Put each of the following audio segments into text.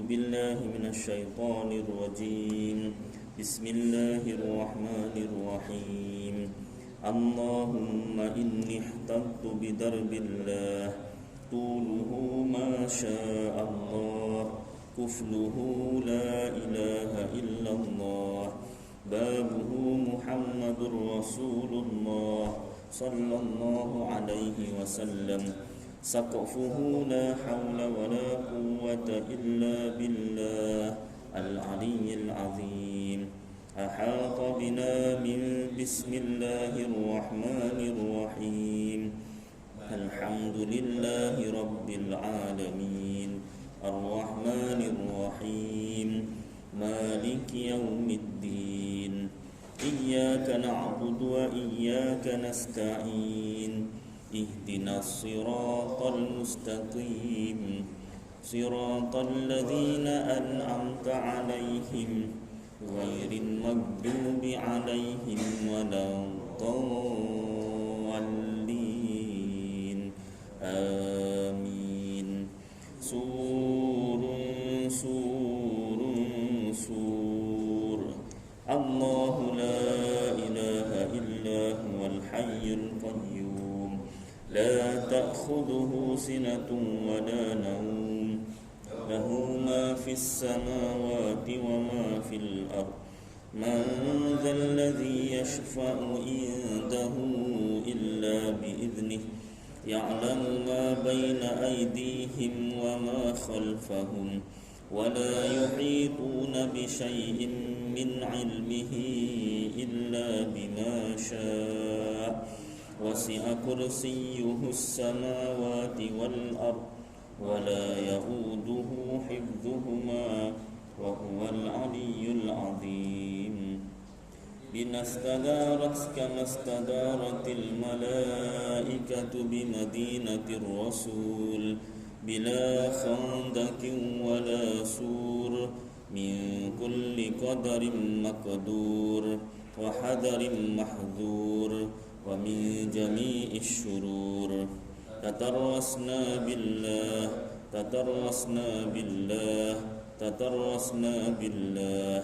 بالله من الشيطان الرجيم. بسم الله الرحمن الرحيم. اللهم إني احترت بدرب الله طوله ما شاء الله كفله لا إله إلا الله بابه محمد رسول الله صلى الله عليه وسلم سقفه لا حول ولا قوة إلا بالله العلي العظيم. أحاط بنا من بسم الله الرحمن الرحيم. الحمد لله رب العالمين الرحمن الرحيم مالك يوم الدين. إياك نعبد وإياك نستعين. اهدنا الصراط المستقيم صراط الذين أنعمت عليهم غير المغضوب عليهم ولا الضالين آمين. سور سور سور. الله لا إله إلا هو الحي القيوم لا تأخذه سنة ولا نوم له ما في السماوات وما في الأرض. من ذا الذي يشفع عنده إلا بإذنه يعلم ما بين أيديهم وما خلفهم ولا يحيطون بشيء من علمه إلا بما شاء وسع كرسيه السماوات والأرض ولا يؤوده حفظهما وهو العلي العظيم. بنا استدارت كما استدارت الملائكة بمدينة الرسول بلا خندق ولا سور من كل قدر مقدور وحذر محذور ومن جميع الشرور. تترسنا بالله تترسنا بالله تترسنا بالله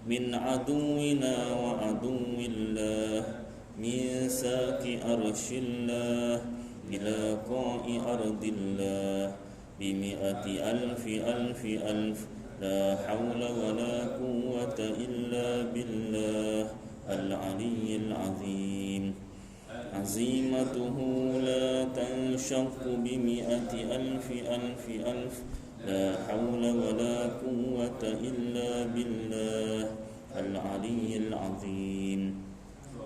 من عدونا وعدو الله من ساك أرش الله إلى قاع أرض الله بمئة ألف ألف ألف لا حول ولا قوة إلا بالله العلي العظيم. عزيمته لا تنشق بمئة ألف ألف ألف لا حول ولا قوة إلا بالله العلي العظيم.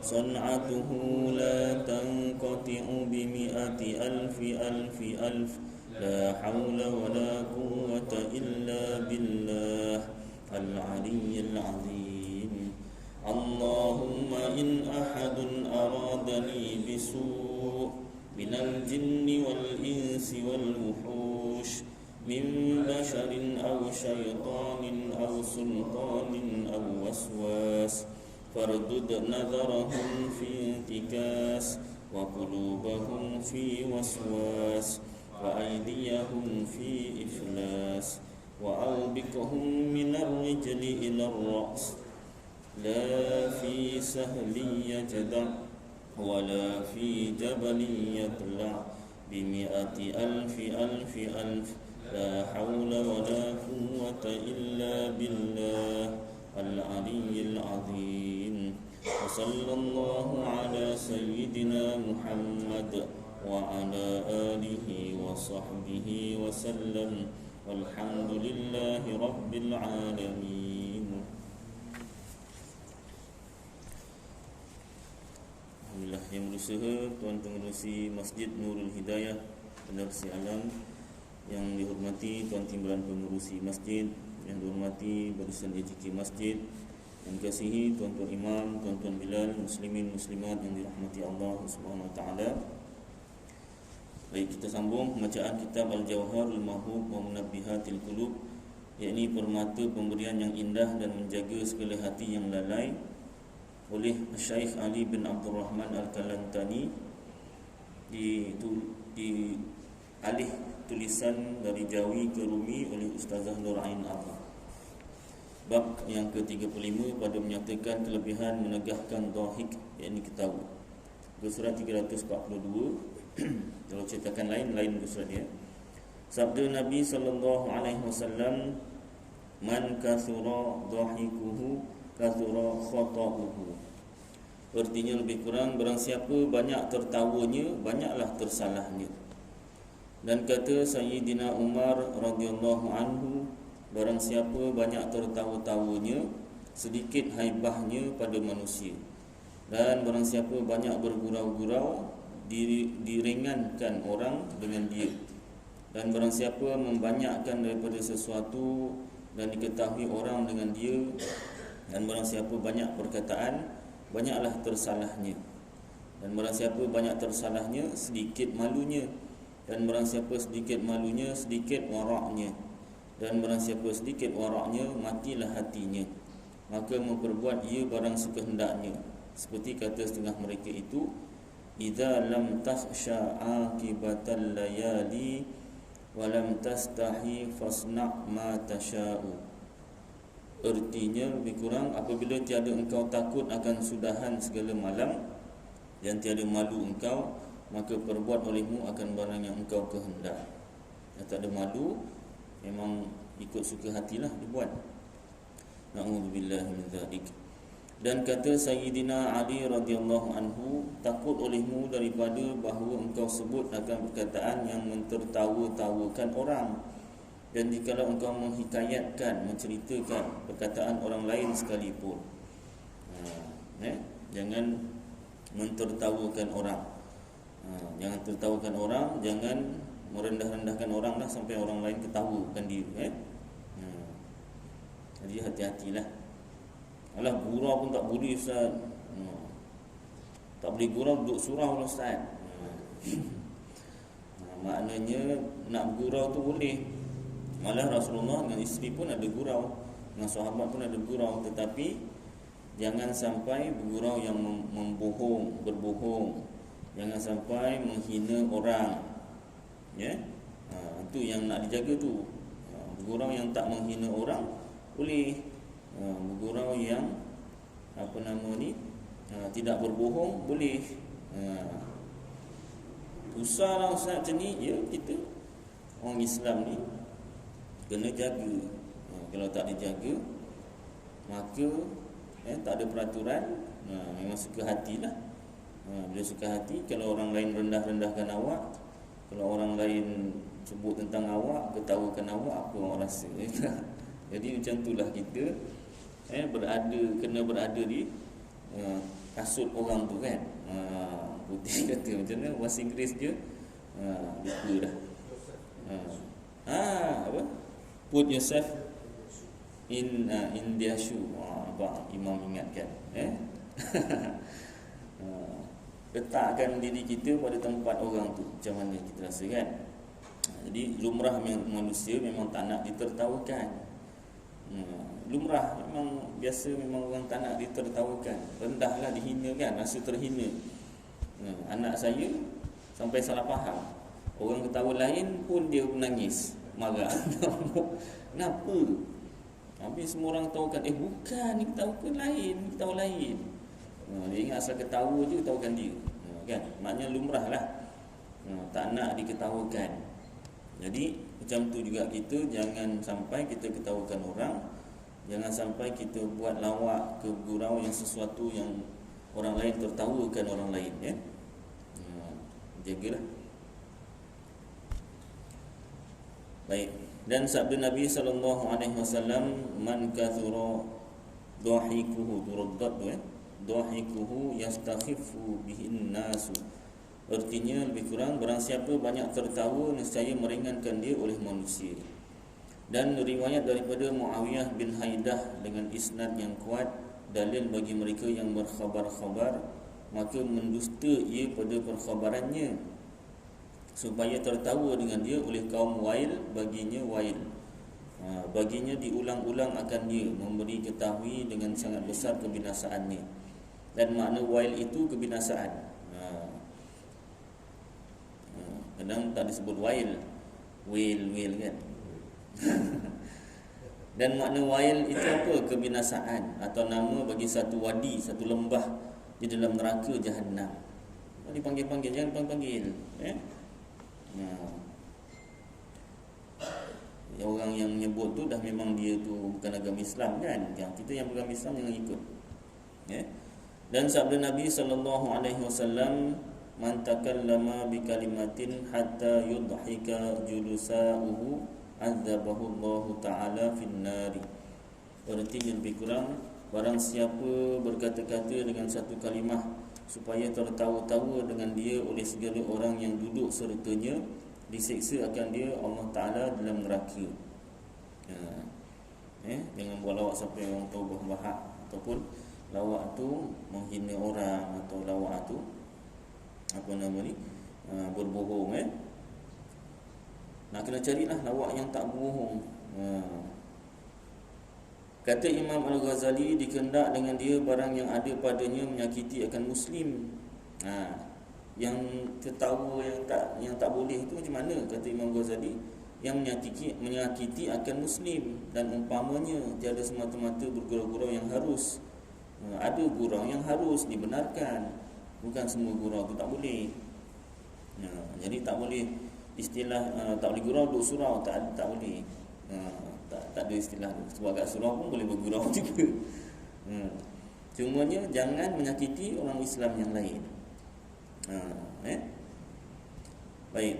صنعته لا تنقطع بمئة ألف ألف ألف لا حول ولا قوة إلا بالله العلي العظيم. اللهم إن أحد أرادني بسوء من الجن والإنس والوحوش من بشر أو شيطان أو سلطان أو وسواس فاردد نذرهم في انتكاس وقلوبهم في وسواس وأيديهم في إفلاس وأوبقهم من الرجل إلى الرأس لا في سهل يجدع ولا في جبل يطلع بمئة ألف ألف ألف لا حول ولا قوة إلا بالله العلي العظيم. وصلى الله على سيدنا محمد وعلى آله وصحبه وسلم والحمد لله رب العالمين. Alhamdulillah, yang berusaha Tuan Pengerusi Masjid Nurul Hidayah Penerusi Alam, yang dihormati Tuan Timbalan Pengerusi Masjid, yang dihormati Barisan AJK Masjid, yang dikasihi Tuan-Tuan Imam, Tuan-Tuan Bilal, Muslimin Muslimat yang dirahmati Allah Subhanahu Wa Taala. Baik, kita sambung pembacaan kitab Al-Jawharul Mahub wa Munabbihatil Qulub, yakni permata pemberian yang indah dan menjaga segala hati yang lalai, oleh Syekh Ali bin Abdul Rahman Al-Kalantani, dialih tulisan dari Jawi ke Rumi oleh Ustazah Nur Ain Abah. Bab yang ke-35 pada menyatakan kelebihan menegahkan dhahik, yakni ketawa. Muka surat 342. Kalau cetakan lain muka surat dia. Sabda Nabi sallallahu alaihi wasallam, man kathura dhahikuhu kathura khata'uhu. Artinya lebih kurang, barang siapa banyak tertawanya, banyaklah tersalahnya. Dan kata Sayyidina Umar radhiyallahu anhu, barang siapa banyak tertawa-tawanya, sedikit haibahnya pada manusia. Dan barang siapa banyak bergurau-gurau, diringankan orang dengan dia. Dan barang siapa membanyakkan daripada sesuatu dan diketahui orang dengan dia, dan barang siapa banyak perkataan, banyaklah tersalahnya. Dan barang siapa banyak tersalahnya, sedikit malunya. Dan barang siapa sedikit malunya, sedikit waraknya. Dan barang siapa sedikit waraknya, matilah hatinya. Maka memperbuat ia barang sekehendaknya. Seperti kata setengah mereka itu, idza lam takhsha aqibatal layali wa lam tastahi fasna' ma tasha'u. Artinya lebih kurang, apabila tiada engkau takut akan sudahan segala malam dan tiada malu engkau, maka perbuat olehmu akan barang yang engkau kehendak. Yang tak ada malu, memang ikut suka hatilah dibuat. Na'udzubillahi min dzalik. Dan kata Sayyidina Ali radhiyallahu anhu, takut olehmu daripada bahawa engkau sebut akan perkataan yang mentertawa-tawakan orang. Dan jikalau engkau menghikayatkan, menceritakan perkataan orang lain sekalipun, jangan mentertawakan orang. Jangan tertawakan orang, jangan merendah-rendahkan orang lah sampai orang lain ketawakan dia. Jadi hati-hatilah. Alah, gurau pun tak boleh Ustaz. Tak boleh gurau, duduk surau lah Ustaz. Maknanya nak gurau tu boleh. Malah Rasulullah dengan isteri pun ada gurau, dengan sahabat pun ada gurau. Tetapi jangan sampai bergurau yang berbohong. Jangan sampai menghina orang. Itu yang nak dijaga tu. Bergurau yang tak menghina orang boleh. Bergurau yang tidak berbohong boleh. Susahlah Ustaz macam ni. Ya, kita orang Islam ni kena jaga. Kalau tak dijaga, maka tak ada peraturan, memang suka hatilah. Bila suka hati, kalau orang lain rendah-rendahkan awak, kalau orang lain sebut tentang awak, ketawakan awak, apa orang rasa? Jadi macam itulah kita kena berada di kasut orang tu kan. Putih kata macam mana bahasa Inggeris je, lupa dah. Apa? Put yourself in their shoe. Abang Imam ingatkan. Letakkan diri kita pada tempat orang tu, macam mana kita rasa kan. Jadi lumrah manusia memang tak nak ditertawakan. Lumrah memang biasa, memang orang tak nak ditertawakan. Rendahlah, dihina kan, rasa terhina. Anak saya sampai salah faham, orang ketawa lain pun dia menangis, marah. Kenapa? Habis semua orang ketawakan, bukan, ni ketawakan lain, ketawa lain. Dia ingat asal ketawa je, ketawakan dia. Kan? Maknanya lumrah lah, tak nak diketawakan. Jadi macam tu juga kita, jangan sampai kita ketawakan orang. Jangan sampai kita buat lawak ke gurau yang sesuatu yang orang lain tertawakan orang lain, ya. Jagalah. Baik. Dan sabda Nabi sallallahu alaihi wasallam, man kathura dhahikuhu turaddat, dhahikuhu yastakhifu bihin nasu. Artinya lebih kurang, barang siapa banyak tertawa, nescaya meringankan dia oleh manusia. Dan riwayat daripada Muawiyah bin Haidah dengan isnad yang kuat, dalil bagi mereka yang berkhabar-khabar, maka mendusta ia pada perkhabarannya, supaya tertawa dengan dia oleh kaum Wail, baginya Wail. Baginya diulang-ulang akan dia, memberi ketahui dengan sangat besar kebinasaannya. Dan makna Wail itu kebinasaan. Kadang tak disebut Wail, Wail kan. Dan makna wail itu apa? Kebinasaan atau nama bagi satu wadi, satu lembah di dalam neraka Jahannam. Dipanggil-panggil, jangan panggil. Orang yang menyebut tu dah memang dia tu bukan agama Islam kan. Kita yang beragama Islam jangan ikut. Dan sabda Nabi SAW, man takallama bi kalimatin hatta yudhika julusa'uhu azabahu Allah Ta'ala finnari. Artinya lebih kurang, barang siapa berkata-kata dengan satu kalimah supaya tertawa-tawa dengan dia oleh segala orang yang duduk sertanya, diseksa akan dia Allah Ta'ala dalam neraka. Jangan buat lawak sampai orang tahu bahak, ataupun lawak tu menghina orang, atau lawak tu berbohong. Nak kena carilah lawak yang tak berbohong. Kata Imam Al-Ghazali, dikendak dengan dia barang yang ada padanya menyakiti akan Muslim. Yang tertawa yang tak boleh itu macam mana? Kata Imam Ghazali, yang menyakiti akan Muslim. Dan umpamanya tiada semata-mata bergurau-gurau yang harus. Ada gurau yang harus dibenarkan, bukan semua gurau itu tak boleh. Jadi tak boleh istilah tak boleh gurau duk surau, tak boleh. Tak ada istilah tu. Sebab kat surau pun boleh bergurau juga. Cumanya jangan menyakiti orang Islam yang lain. Baik.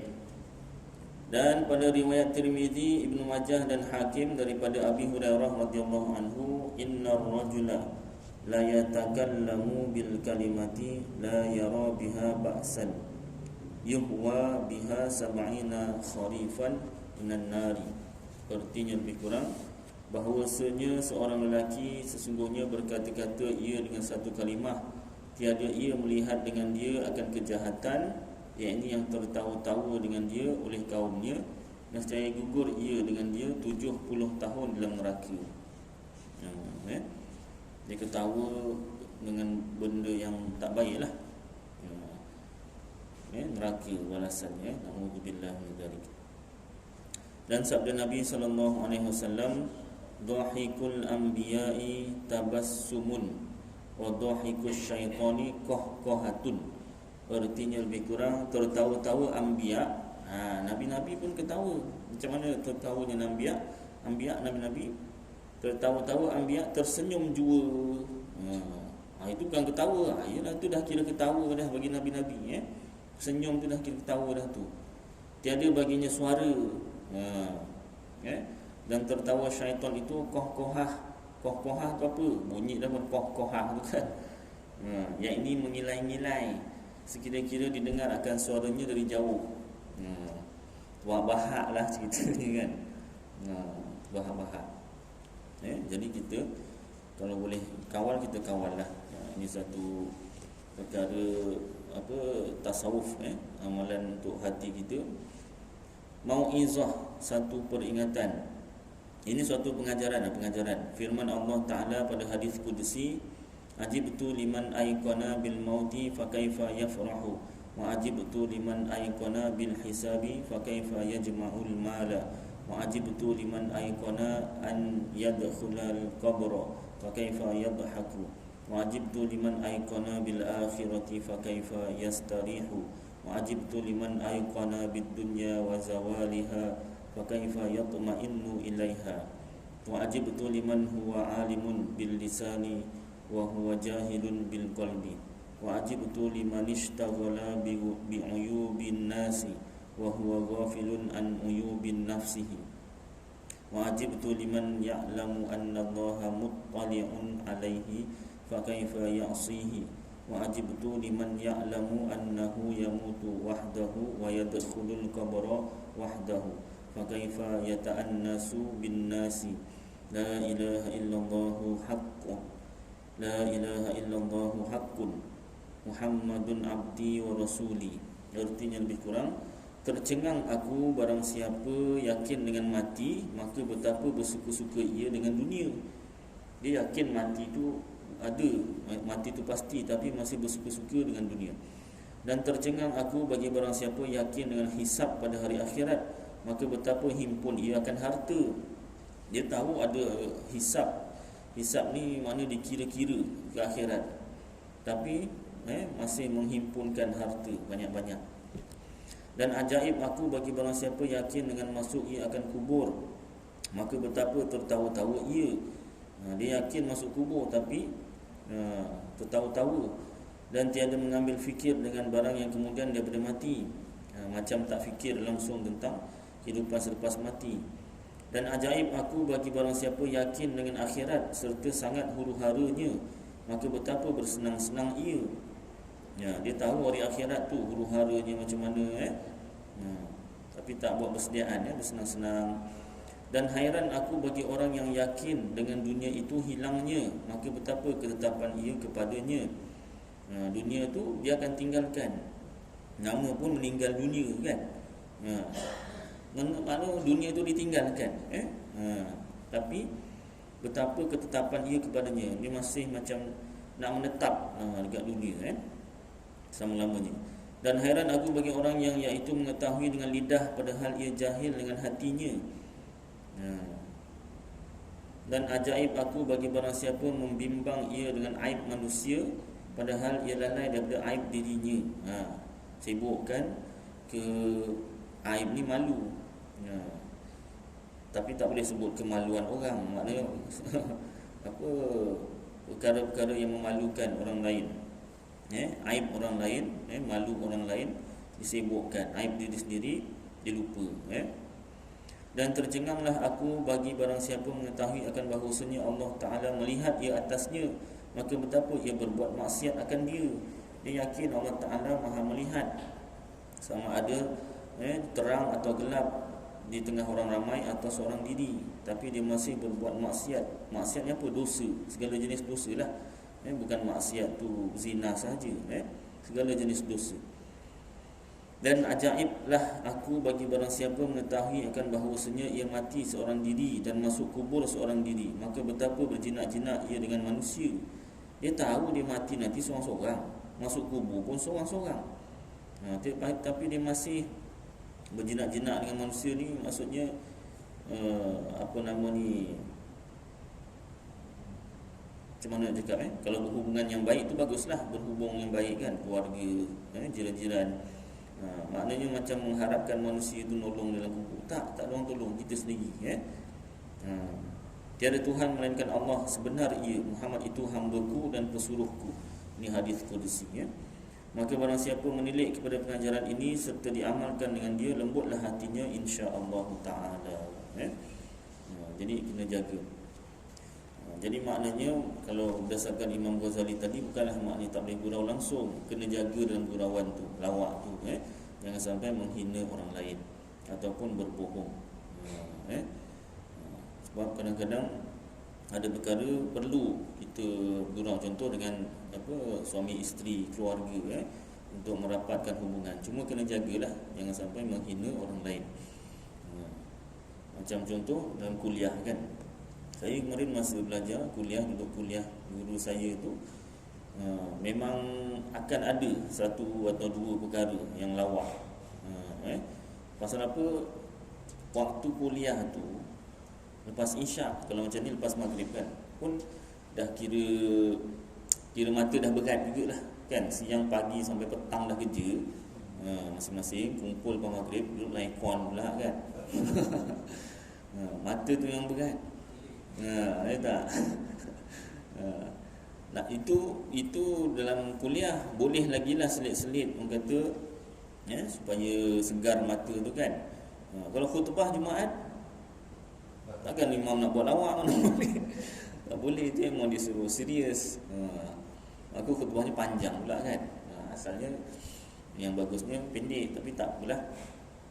Dan pada riwayat Tirmizi, Ibnu Majah dan Hakim daripada Abi Hurairah radhiyallahu anhu, innar rajula la yatakallamu bil kalimati la yara biha ba'san yuhwa biha sab'ina kharifan minan nari. Artinya lebih kurang, bahawasanya seorang lelaki sesungguhnya berkata-kata ia dengan satu kalimah, tiada ia melihat dengan dia akan kejahatan, iaitu yang tertawa-tawa dengan dia oleh kaumnya, nescaya gugur ia dengan dia 70 tahun dalam neraka. Dia ketawa dengan benda yang tak baiklah. Neraka balasannya. Na'udzubillah min dzalik. Dan sabda Nabi SAW, dhahikul anbiya'i tabassumun wa dhahikus syaitani qahqahatun. Artinya lebih kurang, tertawa-tawa anbiya. Nabi-nabi pun ketawa. Macam mana tertawanya anbiya, nabi-nabi? Tertawa-tawa anbiya, tersenyum jua. Itu bukan ketawa. Yalah, tu dah kira ketawa dah bagi nabi-nabi. Senyum tu dah kira ketawa dah tu. Tiada baginya suara. Dan tertawa syaitan itu qahqahah. Qahqahah tu apa? Bunyi dah pun qahqahah tu kan. Yang ini mengilai-ngilai, sekira-kira didengar akan suaranya dari jauh. Bahak lah ceritanya kan. Bahak-bahak. Jadi kita kalau boleh kawal, kita kawal lah. Ini satu perkara tasawuf, amalan untuk hati kita. Mau'izah, satu peringatan. Ini suatu pengajaran. Firman Allah Ta'ala pada hadis qudsi, ajibtu liman ayqana bil mauti fakaifa yafrahu wa ajibtu liman ayqana bil hisabi fakaifa yajma'ul mala wa ajibtu liman ayqana an yadkhulal qabra fakaifa yadhaku wa ajibtu liman ayqana bil akhirati fakaifa yastarihu wa ajibtu liman ayqana bid dunya wa zawaliha fakaifa yatma'innu ilaiha wa ajibtu liman huwa alimun bil lisani wa huwa jahilun bil qalbi wa ajibtu liman ishtaghala bi uyubin nasi wa huwa ghafilun an uyubin nafsihi wa ajibtu liman ya'lamu anna Allaha muttali'un alaihi fa kaifa ya'sihi wa ajibtu liman ya'lamu annahu yamutu wahdahu wa yadkhulul qabra wahdahu fa kaifa yata'annasu bin nasi la ilaha illallahu haqqun la ilaha illallahu haqqun Muhammadun abdi wa rasuli. Artinya lebih kurang, tercengang aku barang siapa yakin dengan mati, maka betapa bersuka-suka ia dengan dunia. Dia yakin mati itu ada, mati itu pasti, tapi masih bersuka-suka dengan dunia. Dan tercengang aku bagi barang siapa yakin dengan hisab pada hari akhirat, maka betapa himpun ia akan harta. Dia tahu ada hisab. Hisab ni mana dikira-kira ke akhirat, tapi masih menghimpunkan harta banyak-banyak. Dan ajaib aku bagi barang siapa yakin dengan masuk ia akan kubur, maka betapa tertawa-tawa ia. Dia yakin masuk kubur tapi tertawa-tawa dan tiada mengambil fikir dengan barang yang kemudian daripada mati. Macam tak fikir langsung tentang kehidupan selepas mati. Dan ajaib aku bagi barang siapa yakin dengan akhirat serta sangat huru-haranya, maka betapa bersenang-senang ia. Dia tahu hari akhirat tu huru-haranya macam mana tapi tak buat persediaan, bersenang-senang. Dan hairan aku bagi orang yang yakin dengan dunia itu hilangnya, maka betapa ketetapan ia kepadanya. Dunia tu dia akan tinggalkan. Nama pun meninggal dunia kan. Mana dunia tu ditinggalkan tapi betapa ketetapan ia kepadanya. Dia masih macam nak menetap dekat dunia selama-lamanya. Dan hairan aku bagi orang yang iaitu mengetahui dengan lidah padahal ia jahil dengan hatinya. Dan ajaib aku bagi barang siapa membimbang ia dengan aib manusia padahal ia lalai daripada aib dirinya. Sibukkan ke aib ni malu. Tapi tak boleh sebut kemaluan orang. Maknanya apa, perkara-perkara yang memalukan orang lain, aib orang lain, malu orang lain disibukkan, aib diri sendiri dilupa. Dan tercenganglah aku bagi barang siapa mengetahui akan bahawasanya Allah Ta'ala melihat ia atasnya, maka betapa ia berbuat maksiat akan dia. Dia yakin Allah Ta'ala maha melihat, sama ada terang atau gelap, di tengah orang ramai atau seorang diri, tapi dia masih berbuat maksiat. Maksiatnya apa? Dosa, segala jenis dosa lah. Bukan maksiat tu zina sahaja, segala jenis dosa. Dan ajaiblah aku bagi barang siapa mengetahui akan bahawasanya ia mati seorang diri dan masuk kubur seorang diri, maka betapa berjinak-jinak ia dengan manusia. Dia tahu dia mati nanti seorang-seorang, masuk kubur pun seorang-seorang. Tapi dia masih berjinak-jinak dengan manusia ni. Maksudnya apa nama ni, macam mana nak cakap kalau berhubungan yang baik tu baguslah, berhubung yang baik kan, keluarga, jiran-jiran. Maknanya macam mengharapkan manusia itu nolong dalam kubur. Tak ada orang tolong, kita sendiri. Tiada Tuhan melainkan Allah, sebenar ia Muhammad itu hamba-Ku dan pesuruh-Ku. Ini hadis qudsi. Maka barang siapa menilik kepada pengajaran ini serta diamalkan dengan dia, lembutlah hatinya insya-Allah Ta'ala. Jadi kena jaga. Jadi maknanya kalau berdasarkan Imam Ghazali tadi, bukanlah maknanya tak boleh gurau langsung, kena jaga dalam gurauan tu, lawak tu, jangan sampai menghina orang lain ataupun berbohong. Sebab kadang-kadang ada perkara perlu kita gurau, contoh dengan suami isteri, keluarga, untuk merapatkan hubungan. Cuma kena jagalah jangan sampai menghina orang lain. Macam contoh dalam kuliah kan, saya kemarin masa belajar kuliah, duduk kuliah, guru saya tu memang akan ada satu atau dua perkara yang lawak. Pasal apa? Waktu kuliah tu lepas isyak, kalau macam ni lepas maghrib pun dah kira mata dah berat jugalah kan. Siang, pagi sampai petang dah kerja, masing-masing kumpul lepas maghrib, duduk lain kon pula kan. Mata tu yang berat. Tak. Nah, itu dalam kuliah boleh lagi lah selit-selit orang kata, supaya segar mata tu kan. Kalau khutbah Jumaat, takkan imam nak buat lawak mana boleh. Tak boleh, dia memang disuruh serius. Aku khutbahnya panjang pula kan. Asalnya yang bagusnya pendek, tapi tak apalah.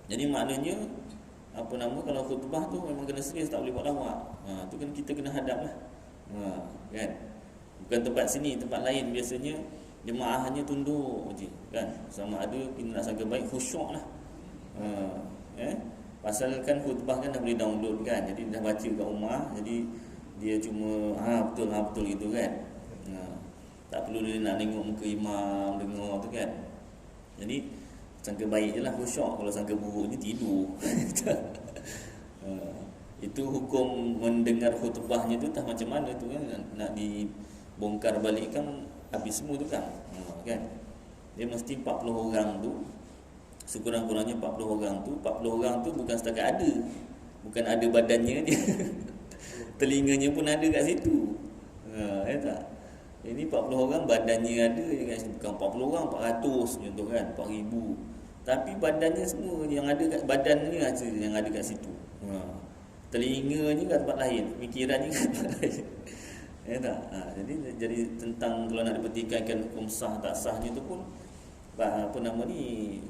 Jadi maknanya kalau khutbah tu memang kena serius, tak boleh buat lawak. Tu kan kita kena hadap lah. Kan? Bukan tempat sini, tempat lain biasanya jemaah hanya tunduk je kan. Sama ada kita nak sangka baik, khusyuk lah. Pasal kan khutbah kan dah boleh download kan. Jadi dah baca kat rumah, jadi dia cuma betul gitu kan. Tak perlu dia nak tengok muka imam, dengar tu kan. Jadi Sangka baik je lah khusyuk, kalau sangka buruk ni tidur. Itu hukum mendengar khutbahnya tu tak macam mana tu kan, nak dibongkar balik kan habis semua tu kan. Kan dia mesti 40 orang tu, sekurang-kurangnya 40 orang tu. 40 orang tu bukan setakat ada, bukan ada badannya dia. Telinganya pun ada kat situ. Ya tak? Ini 40 orang badannya ada, bukan 40 orang 400 contoh kan, 4000. Tapi badannya semua yang ada kat badannya aja yang ada kat situ. Telinganya kat tempat lain, fikirannya kat tempat lain. Ya tak? Jadi tentang kalau nak dipertikaikan hukum sah tak sahnya tu pun apa nama ni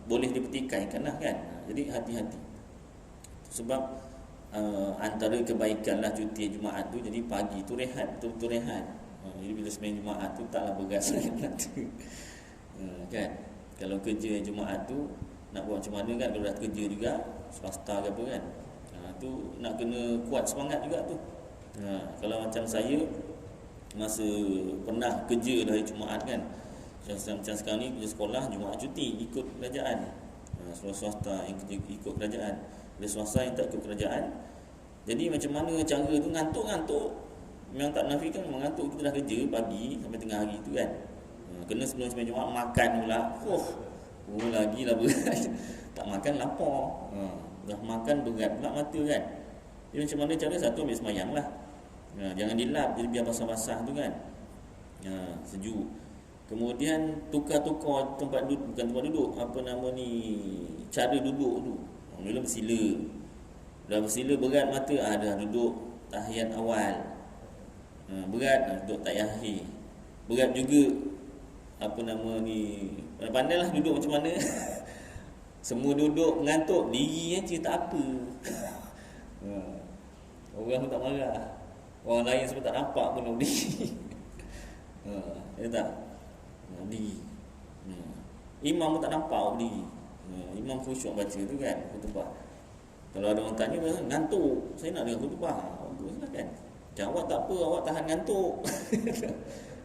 boleh dipertikaikan lah kan. Jadi hati-hati. Sebab antara kebaikan lah cuti Jumaat tu, jadi pagi tu rehat, betul-betul rehat. Jadi bila sembahyang Jumaat tu taklah bergas sangat tu. Kan? Kalau kerja Jumaat tu nak buat macam mana kan, kalau dah kerja juga swasta ke apa kan, tu nak kena kuat semangat juga tu. Kalau macam saya masa pernah kerja dah hari Jumaat kan, macam sekarang ni kerja sekolah Jumaat cuti ikut kerajaan. Swasta yang kerja ikut kerajaan, ada swasta yang tak ikut kerajaan. Jadi macam mana cara tu, ngantuk-ngantuk. Memang tak nafikan mengantuk, kita dah kerja pagi sampai tengah hari tu kan. Kena sebelum sampai Jumaat makan pula. Lagi lah berat. Tak makan lapar. Dah makan berat pula mata kan. Jadi macam mana cara, satu ambil semayang lah. Jangan dilap, jadi biar basah-basah tu kan. Sejuk. Kemudian tukar-tukar tempat duduk, bukan tempat duduk, apa nama ni, cara duduk tu. Mula bersila. Dah bersila berat mata, dah duduk tahiyat awal. Berat, duduk tahiyat akhir. Berat juga apa nama ni, pandailah duduk macam mana. Semua duduk mengantuk, diri je tak apa. Orang pun tak marah. Orang lain sebab tak nampak pun nak berdiri. Ya tak? Berdiri. Imam pun tak nampak berdiri. Imam khusyuk baca tu kan, khutbah. Kalau ada orang tanya, ngantuk, saya nak dengar khutbah. Baguslah kan. Jawab tak apa, awak tahan ngantuk.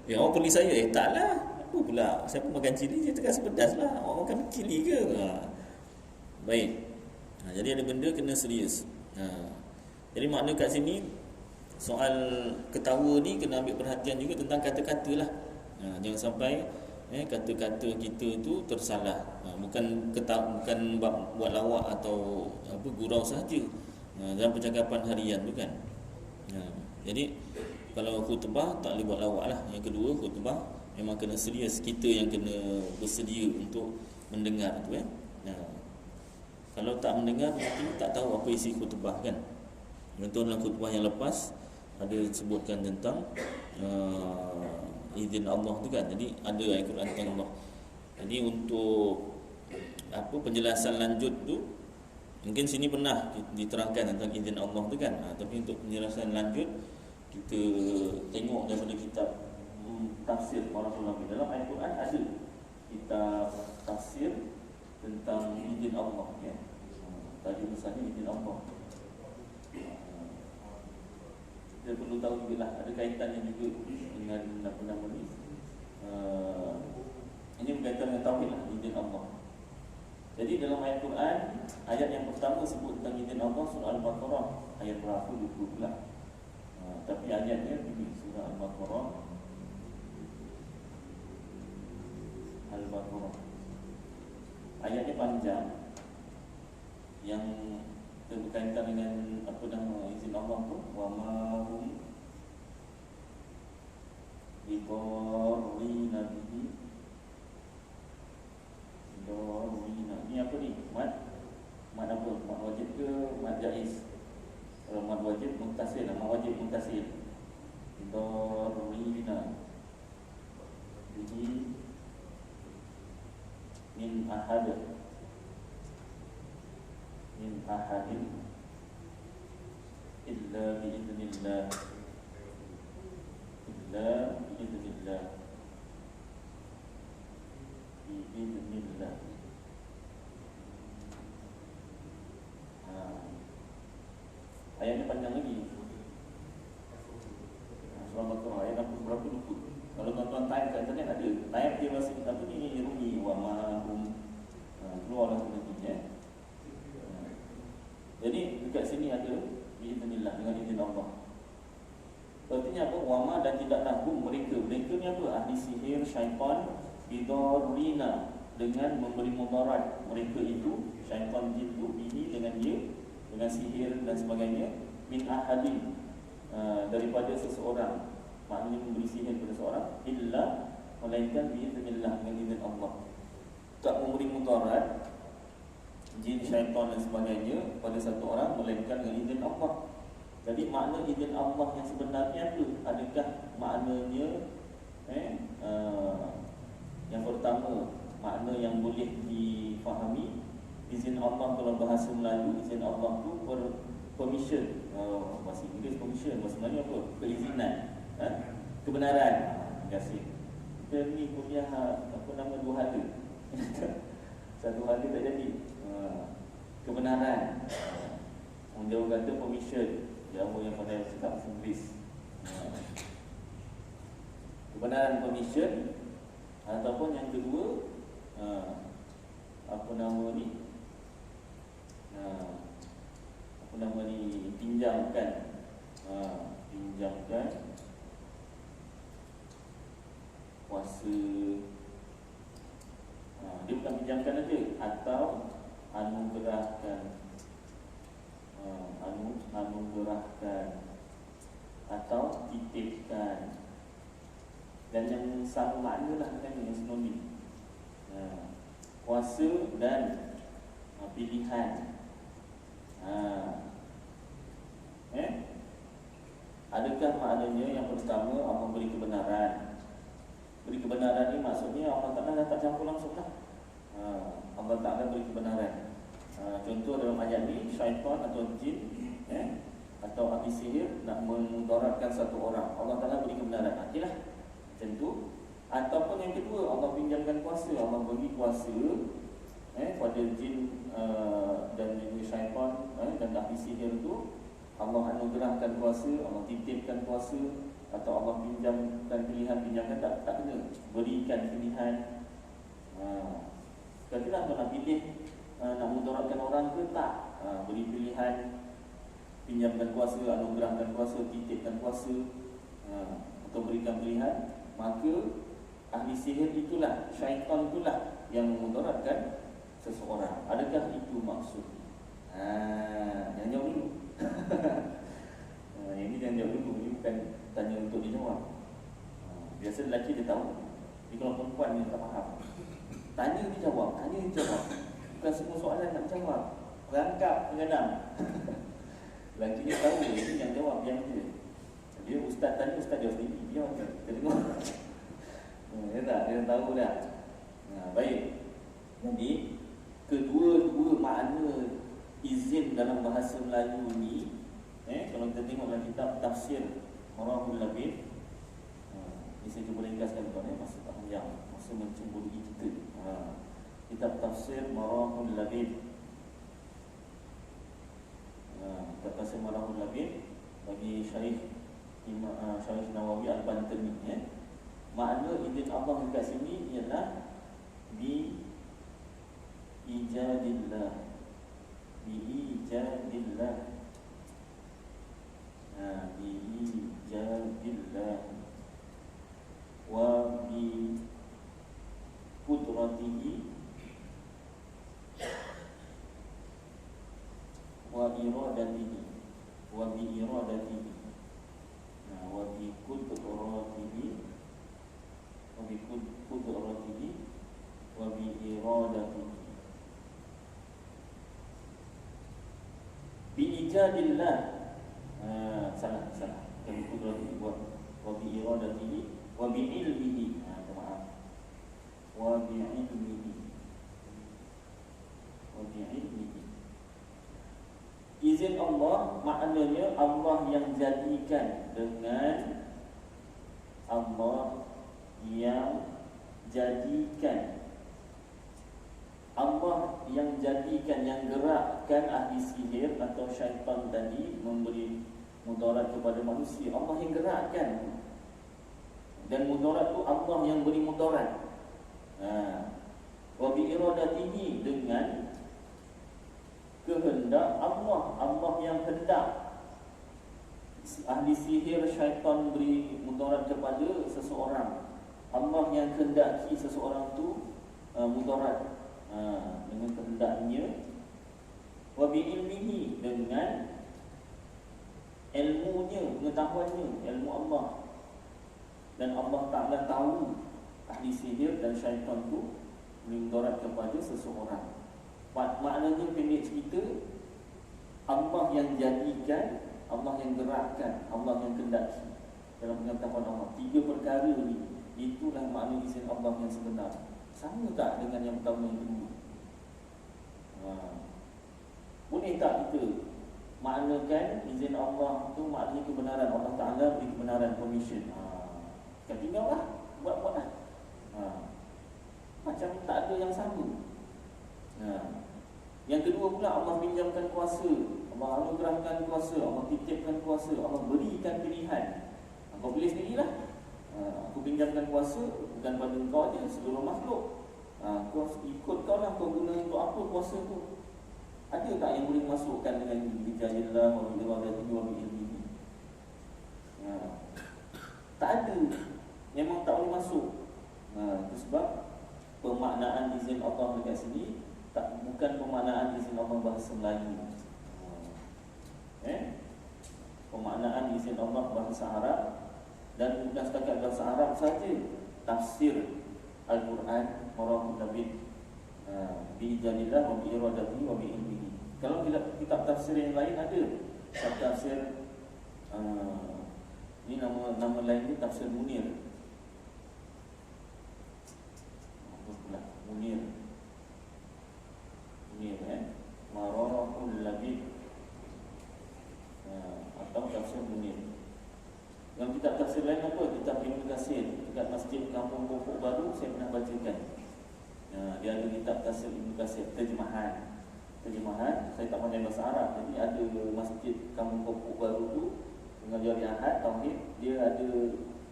Ya, awak polis saya. Taklah. Apa pula, siapa makan cili, dia terasa pedas lah. Awak makan cili ke? Baik. Jadi ada benda kena serius. Jadi makna kat sini, soal ketawa ni kena ambil perhatian juga tentang kata-kata lah. Jangan sampai kata-kata kita tu tersalah. Bukan buat lawak atau apa gurau saja dalam percakapan harian tu kan. Jadi kalau khutbah tak boleh buat lawak lah. Yang kedua, khutbah memang kena serius, kita yang kena bersedia untuk mendengar tu kan. Kalau tak mendengar, nanti tak tahu apa isi khutbah kan. Contoh dalam khutbah yang lepas ada sebutkan tentang izin Allah tu kan. Jadi ada ayat Quran tentang Allah. Jadi untuk apa penjelasan lanjut tu, mungkin sini pernah diterangkan tentang izin Allah tu kan. Tapi untuk penjelasan lanjut, kita tengok daripada kitab tafsir para ulama. Dalam ayat Quran ada kitab tafsir tentang izin Allah kan. Tajuk besarnya izin Allah. Kita perlu tahu juga lah, ada kaitannya juga dengan apa nama ni. Ini berkaitan dengan tauhid lah, izin Allah. Jadi dalam ayat Quran, ayat yang pertama sebut tentang izin Allah surah Al-Baqarah ayat berapa 20 pula. Tapi ayatnya ini surah Al-Baqarah ayatnya panjang yang berkaitan dengan apa nama izin Allah tu, wa ma hum bidarrina bihi. Ini apa ni? Mad apa? Mad wajib ke mad jaiz? Kalau mad wajib muttasil, mad wajib muttasil. Bidarrina bihi min ahadin illa biiznillah ayatnya panjang lagi. Surah Al-Baqarah ayat berapa lupa. Kalau tuan-tuan type kat internet ada. Type dia masih apa ni, Rumi wa ma hum tidaklah mereka ni apa? Ahli sihir, syaitan, bidarrina, dengan memberi mudarat mereka itu, syaitan jin itu, bihi dengan dia, dengan sihir dan sebagainya, min ahadin, daripada seseorang, maknanya memberi sihir kepada seseorang, illa, melainkan biiznillah, dengan izin Allah. Tak memberi mudarat jin, syaitan dan sebagainya pada satu orang melainkan dengan izin Allah. Jadi makna izin Allah yang sebenarnya apa? Adakah maknanya yang pertama, makna yang boleh difahami, izin Allah dalam bahasa Melayu, izin Allah tu permission, bahasa Inggeris permission, bahasa Melayu apa? Keizinan, kebenaran. Terima kasih. Kita ni kuliah apa nama, dua hala. Satu hala tak jadi. Kebenaran. Orang Jawa kata permission. Jawa yang pandai cakap bahasa Inggeris. Kebenaran, permission. Ataupun yang kedua, apa nama ni, pinjamkan, pinjamkan kuasa. Dia bukan pinjamkan aja, atau anugerahkan, anugerahkan, atau titipkan. Dan yang sama makna lah kan, yang sinonim, kuasa dan pilihan. Adakah maknanya yang pertama Allah beri kebenaran? Beri kebenaran ni maksudnya Allah Ta'ala dah tak campur langsung lah. Allah Ta'ala beri kebenaran. Contoh dalam ayat ni, syaitan atau jin atau ahli sihir nak memudaratkan satu orang, Allah Ta'ala beri kebenaran. Okeylah, macam tu. Ataupun yang kedua, Allah pinjamkan kuasa, Allah bagi kuasa pada jin dan juga syaitan dan ahli sihir tu. Allah anugerahkan kuasa, Allah titipkan kuasa, atau Allah pinjamkan pilihan. Pinjamkan tak kena, berikan pilihan. Katalah nak pilih, nak mudaratkan orang ke tak, beri pilihan, pinjamkan kuasa, anugerahkan kuasa, titipkan kuasa, atau berikan pilihan. Maka ahli sihir itulah, syaitan itulah yang memudaratkan seseorang. Adakah itu maksud? Yang jawab dulu. Yang ni jangan jawab dulu. Ini bukan tanya untuk dijawab. Biasa lelaki dia tahu, tapi kalau perempuan dia tak faham. Tanya dia jawab, tanya dia jawab. Bukan semua soalan nak jawab. Rangkap pengadang. Lelaki dia tahu, dia yang jawab yang dia. Dia ustaz tanya, ustaz jawab sendiri. Dia macam kita dengar. Dia tak, dia tahu dah. Baik. Jadi kedua-dua makna izin dalam bahasa Melayu ni, kalau kita tengok dalam kitab tafsir Marahul Labib, ini saya cuba ringkaskan tuan, masa tak panjang, masa mencemburui kita. Kitab tafsir Marahul Labib, kitab tafsir Marahul Labib bagi Syarif Nawawi Al-Bantani, makna izin Allah dekat sini ialah bi ijadillah, biijadillah, biijadillah, wa bi qudratihi, wa iradatihi, wa bi iradatihi, wa bi qudratihi, wa bi qudratihi, wa bi iradatihi. Biijadillah, salah. Kami kudrati buat wa bi iradatihi wa bi ilmihi. Maaf. Wa bi ilmihi. Wa bi ilmihi. Izin Allah maknanya Allah yang jadikan, dengan Allah yang jadikan, Allah yang jadikan, yang gerakkan ahli sihir atau syaitan tadi memberi mudarat kepada manusia. Allah yang gerakkan, dan mudarat tu Allah yang beri mudarat. Wa bi iradatihi, dengan kehendak Allah, Allah yang hendak. ahli sihir, syaitan beri mudarat kepada seseorang. Allah yang kehendaki seseorang tu mudarat dengan kehendaknya. Wa bi ilmihi, dengan ilmunya, pengetahuannya, ilmu Allah. Dan Allah Ta'ala tahu ahli sihir dan syaitan tu beri mudarat kepada seseorang. Maknanya pendek cerita, Allah yang jadikan, Allah yang gerakkan, Allah yang kehendaki dalam pengetahuan Allah. Tiga perkara ni, itulah makna izin Allah yang sebenar. Sama tak dengan yang pertama yang kedua? Boleh tak kita maknakan izin Allah tu maknanya kebenaran, Allah Ta'ala beri kebenaran, permission. Kan tinggal lah, buat lah. Macam tak ada yang sama. Yang kedua pula, Allah pinjamkan kuasa, Allah anugerahkan kuasa, Allah titipkan kuasa, Allah berikan pilihan. Kau pilih sendirilah. Aku pinjamkan kuasa bukan pada engkau aja, seluruh makhluk. Kau ikut kau lah, kau guna untuk apa kuasa tu. Ada tak yang boleh masukkan dengan bijayillah wa bi'iradatihi wa bi'ilmihi? Tak ada. Memang tak boleh masuk. Itu sebab pemaknaan izin Allah dekat sini bukan pemaknaan izin Allah bahasa Melayu. Pemaknaan izin Allah bahasa Arab, dan bukan setakat bahasa Arab saja, tafsir Al-Quran marahum Nabi bi'ijanillah wa bi'iradatihi wa bi'ilmihi. Kalau kitab tafsir yang lain ada, tafsir ini nama lain ni tafsir Munir. Munir marahul Nabi, atau tafsir Munir. Yang kitab tafsir lain apa? Kitab Ibn Katsir dekat Masjid Kampung Pokok Baru, saya pernah bacakan. Dia ada kitab tafsir Ibn Katsir, terjemahan. Saya tak pandai bahasa Arab, jadi ada Masjid Kampung Pokok Baru tu mengajar Ahad Tauhid, dia ada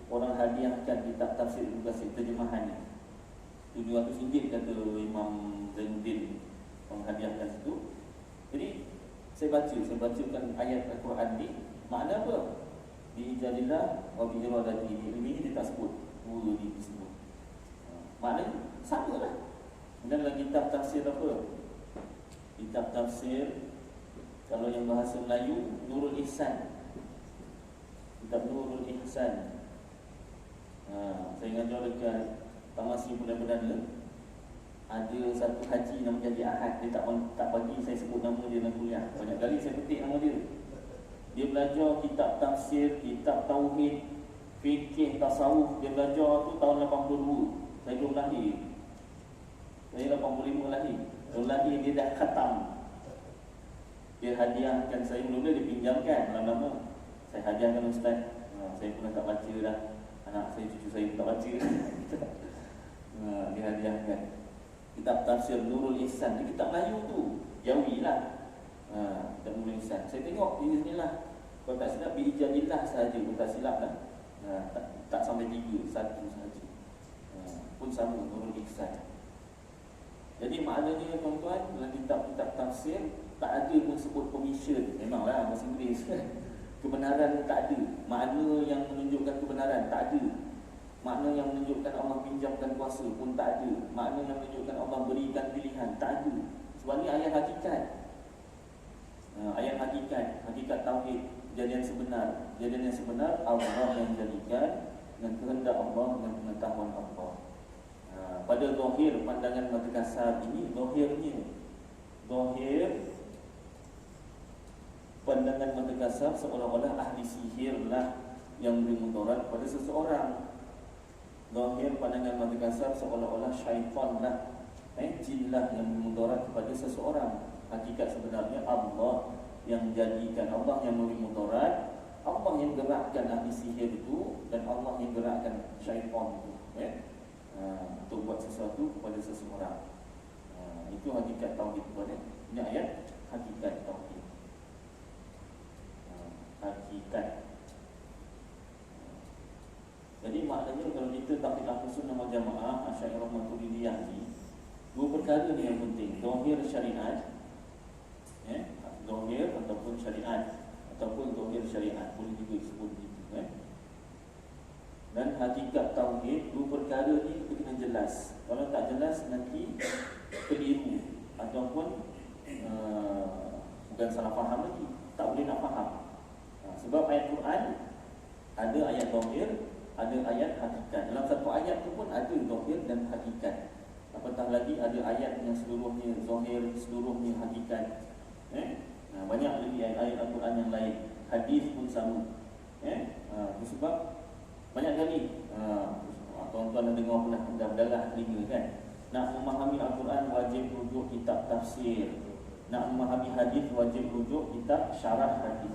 orang hadiahkan kitab tafsir Ibn Katsir terjemahannya. RM700 kata Imam Zainuddin menghadiahkan situ. Jadi saya bacakan ayat Al-Quran ni, makna apa? Bi'ijalillah wa bi'iradatihi. Ini dia tak sebut, dua ni disebut. Maknanya sama lah. Kemudian dalam kitab tafsir apa? Kitab tafsir, kalau yang bahasa Melayu, Nurul Ihsan. Kitab Nurul Ihsan. Saya ngajar dekat Tamasri Bulan Perdana. Ada satu haji nama jadi Ahad. Dia tak bagi saya sebut nama dia dalam kuliah. Banyak kali saya petik nama dia. Dia belajar kitab tafsir, kitab tauhid, fikih, tasawuf. Dia belajar tu tahun 82. Saya belum lahir. Saya 85 lahir. Belum lahir dia dah khatam. Dia hadiahkan saya, mula-mula dia pinjamkan lama-lama. Saya hadiahkan ustaz. Saya pun tak baca dah. Anak saya, cucu saya pun tak baca. Dia hadiahkan kitab tafsir Nurul Ihsan. Dia kitab Melayu tu, Jawi lah. Kitab Nurul Ihsan. Saya tengok di sini lah. Kalau tak silap, bi'ijanillah sahaja. Kalau tak silap lah, tak sampai 3, 1 sahaja. Pun sama, Nurul Ihsan. Jadi maknanya tuan-tuan, dalam kitab-kitab tafsir tak ada pun sebut permission. Memanglah bahasa Inggeris kan. Kebenaran tak ada. Makna yang menunjukkan kebenaran tak ada. Makna yang menunjukkan Allah pinjamkan kuasa pun tak ada. Makna yang menunjukkan Allah berikan pilihan tak ada. Sebab ni ayat hakikat. Ayat hakikat, hakikat tauhid, kejadian sebenar. Kejadian yang sebenar Allah yang jadikan dengan kehendak Allah, dengan pengetahuan Allah. Pada zahir pandangan mata kasar ini, zahirnya pandangan mata kasar seolah-olah ahli sihir lah yang beri mudarat pada seseorang. Zahir pandangan mata kasar seolah-olah syaitan lah, jin lah yang beri mudarat kepada seseorang. Hakikat sebenarnya Allah yang jadikan, Allah yang memberi mudarat, Allah yang gerakkan ahli sihir itu, dan Allah yang gerakkan syaitan itu untuk buat sesuatu kepada seseorang. Itu hakikat tauhid kepada. Ini ayat hakikat tauhid. Hakikat. Jadi maknanya kalau kita tauhid Ahlussunnah wal Jamaah, Asy'ariyah Maturidiyah ni, dua perkara ni yang penting, zahir syariat, zahir ataupun syariat, ataupun zahir syariat, boleh juga disebut begitu kan. Dan hakikat tauhid, dua perkara ni kita kena jelas. Kalau tak jelas nanti keliru ataupun bukan salah faham lagi, tak boleh nak faham. Sebab ayat Quran ada ayat zahir, ada ayat hakikat. Dalam satu ayat tu pun ada zahir dan hakikat. Apatah lagi ada ayat yang seluruhnya zahir, seluruhnya hakikat. Banyak lagi ayat Al-Quran yang lain. Hadis pun sama. Sebab banyak kali tuan-tuan dah dengar pernah berdarah telinga kan. Nak memahami Al-Quran wajib rujuk kitab tafsir. Nak memahami hadis wajib rujuk kitab syarah hadis.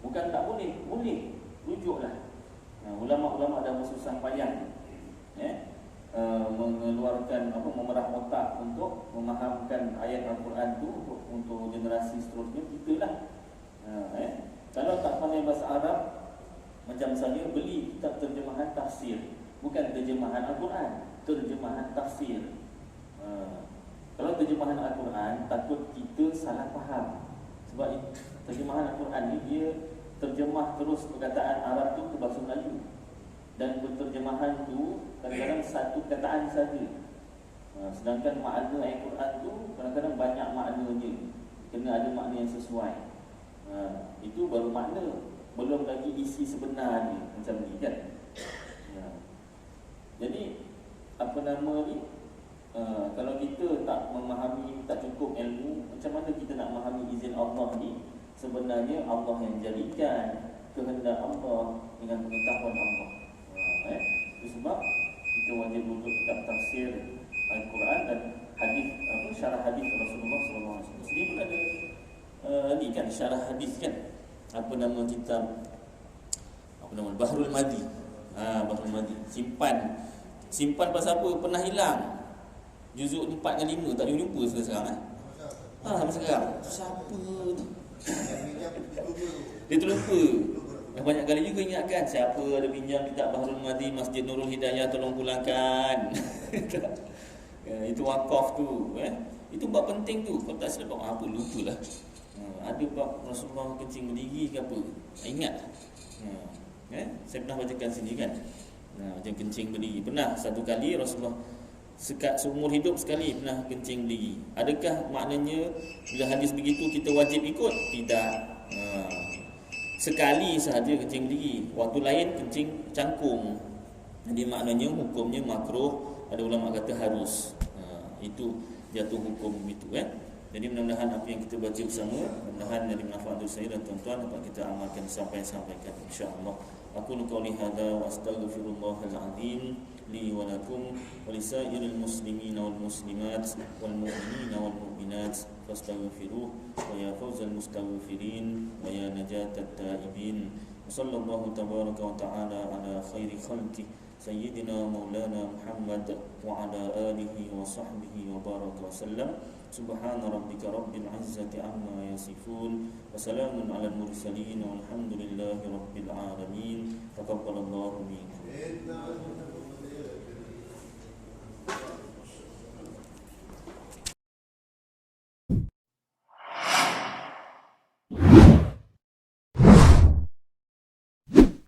Bukan tak boleh, boleh. Rujuklah. Ulama-ulama dah bersusah payah mengeluarkan memerah otak untuk memahamkan ayat Al-Quran tu untuk generasi seterusnya kita lah. Kalau tak pandai bahasa Arab, macam saya beli kitab terjemahan tafsir, bukan terjemahan Al-Quran, terjemahan tafsir. Kalau terjemahan Al-Quran, takut kita salah faham. Sebab terjemahan Al-Quran ni dia terjemah terus perkataan Arab tu ke bahasa Melayu. Dan penterjemahan tu kadang-kadang satu kataan saja. Sedangkan makna ayat Quran tu kadang-kadang banyak maknanya. Kena ada makna yang sesuai. Itu baru makna, belum lagi isi sebenarnya macam ni kan. Jadi apa nama ni, kalau kita tak memahami, tak cukup ilmu, macam mana kita nak memahami izin Allah ni? Sebenarnya Allah yang jadikan kehendak Allah dengan pengetahuan Allah. Itu sebab kita wajib rujuk kitab tafsir Al-Quran dan hadis, syarah hadis Rasulullah SAW. Sini pun ada ni kan, syarah hadis kan. Apa nama kitab, apa nama, Bahrul Madi. Bahrul Madi. Simpan pasal apa? Pernah hilang. Juzuk 4 dan 5 tak ada jumpa sekarang. Sampai sekarang. Siapa tu? Dia terlupa. Banyak kali juga ingatkan, siapa ada pinjam kitab Bahrul Madi Masjid Nurul Hidayah, tolong pulangkan. Itu wakaf tu. Itu bab penting tu. Kalau tak silap apa, lupalah. Ada bab Rasulullah kencing berdiri ke apa, ingat. Saya pernah bacakan sini kan. Macam kencing berdiri. Pernah satu kali Rasulullah seumur hidup sekali pernah kencing berdiri. Adakah maknanya bila hadis begitu kita wajib ikut? Tidak. Sekali sahaja kencing berdiri, waktu lain kencing cangkung. Jadi maknanya hukumnya makruh. Ada ulama kata harus. Itu jatuh hukum begitu Jadi mudah-mudahan apa yang kita baca bersama, mudah-mudahan dari manfaat untuk saya dan tuan-tuan dapat kita amalkan sampaikan insya-Allah. Aku qauli hadza wa astaghfirullahal azim li wa lakum wa lisairil muslimina wal muslimat wal mu'minina wal mu'minat fastaghfiruh wa ya fawzal mustaghfirin wa ya najatat taibin. Sallallahu tabaraka wa ta'ala ala khairi khalqi sayyidina maulana Muhammad wa ala alihi wa sahbihi wa baraka wa sallam. Subhana rabbika rabbil izzati amma yasifun wa salamun alal mursalin walhamdulillahi rabbil alamin. Taqabbalallahu minkum.